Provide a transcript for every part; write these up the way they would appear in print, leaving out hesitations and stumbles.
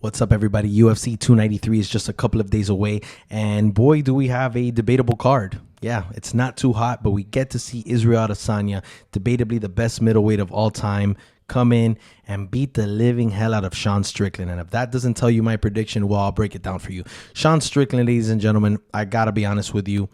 What's up, everybody? UFC 293 is just a couple of days away, and boy, do we have a debatable card. Yeah, it's not too hot, but we get to see Isreal Adesanya, debatably the best middleweight of all time, come in and beat the living hell out of Sean Strickland. And if that doesn't tell you my prediction, well, I'll break it down for you. Sean Strickland, ladies and gentlemen, I gotta be honest with you,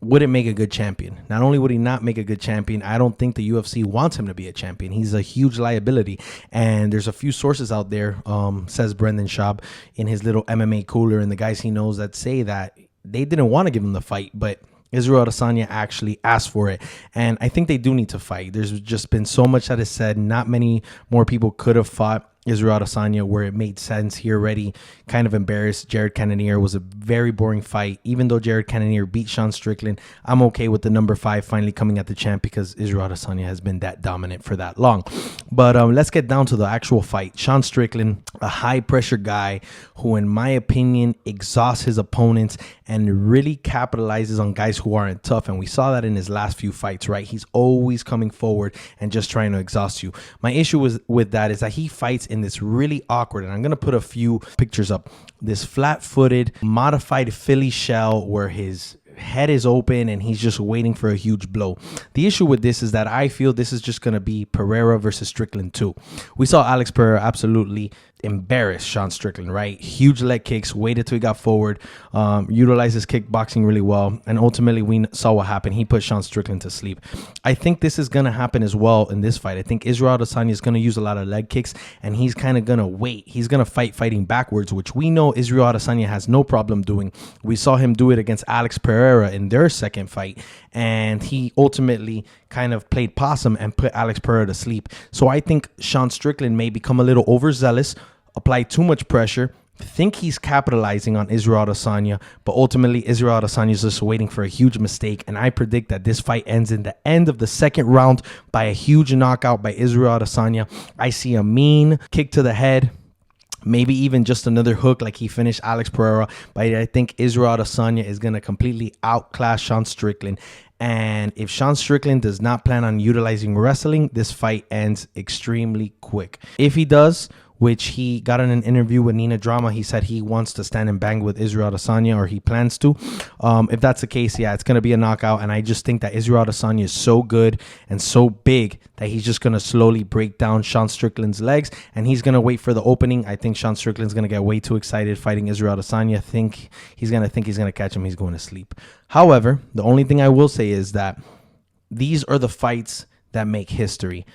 wouldn't make a good champion. Not only would he not make a good champion, I don't think the UFC wants him to be a champion. He's a huge liability. And there's a few sources out there, says Brendan Schaub in his little MMA cooler, and the guys he knows that say that they didn't want to give him the fight, but Isreal Adesanya actually asked for it. And I think they do need to fight. There's just been so much that is said. Not many more people could have fought Isreal Adesanya where it made sense. He already kind of embarrassed Jared Cannonier. It was a very boring fight. Even though Jared Cannonier beat Sean Strickland, I'm okay with the number 5 finally coming at the champ because Isreal Adesanya has been that dominant for that long. But let's get down to the actual fight. Sean Strickland, a high-pressure guy who, in my opinion, exhausts his opponents and really capitalizes on guys who aren't tough. And we saw that in his last few fights, right? He's always coming forward and just trying to exhaust you. My issue with that is that he fights in this really awkward, and I'm going to put a few pictures up, this flat-footed, modified Philly shell where his head is open and he's just waiting for a huge blow. The issue with this is that I feel this is just going to be Pereira versus Strickland 2. We saw Alex Pereira absolutely embarrass Sean Strickland, right? Huge leg kicks, waited till he got forward, utilized his kickboxing really well, and ultimately we saw what happened. He put Sean Strickland to sleep. I think this is going to happen as well in this fight. I think Isreal Adesanya is going to use a lot of leg kicks, and he's kind of going to wait. He's going to fighting backwards, which we know Isreal Adesanya has no problem doing. We saw him do it against Alex Pereira in their second fight, and he ultimately kind of played possum and put Alex Pereira to sleep. So I think Sean Strickland may become a little overzealous, apply too much pressure, think he's capitalizing on Isreal Adesanya, but ultimately Isreal Adesanya is just waiting for a huge mistake, and I predict that this fight ends in the end of the second round by a huge knockout by Isreal Adesanya. I see a mean kick to the head, maybe even just another hook like he finished Alex Pereira, but I think Isreal Adesanya is going to completely outclass Sean Strickland. And if Sean Strickland does not plan on utilizing wrestling, this fight ends extremely quick. If he does, which he got in an interview with Nina Drama, he said he wants to stand and bang with Isreal Adesanya, or he plans to. If that's the case, yeah, it's going to be a knockout. And I just think that Isreal Adesanya is so good and so big that he's just going to slowly break down Sean Strickland's legs, and he's going to wait for the opening. I think Sean Strickland's going to get way too excited fighting Isreal Adesanya. Think he's going to catch him. He's going to sleep. However, the only thing I will say is that these are the fights that make history.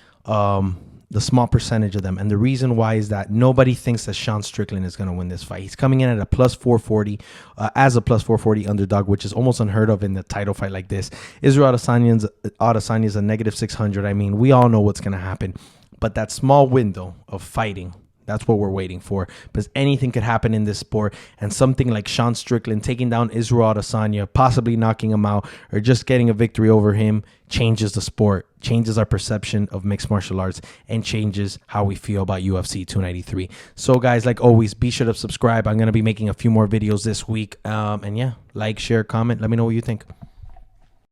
The small percentage of them. And the reason why is that nobody thinks that Sean Strickland is going to win this fight. He's coming in at a plus 440, as a plus 440 underdog, which is almost unheard of in the title fight like this. Isreal Adesanya is a negative 600. I mean, we all know what's going to happen. But that small window of fighting, that's what we're waiting for, because anything could happen in this sport, and something like Sean Strickland taking down Isreal Adesanya, possibly knocking him out, or just getting a victory over him, changes the sport, changes our perception of mixed martial arts, and changes how we feel about UFC 293. So guys, like always, be sure to subscribe. I'm going to be making a few more videos this week. And yeah, like, share, comment. Let me know what you think.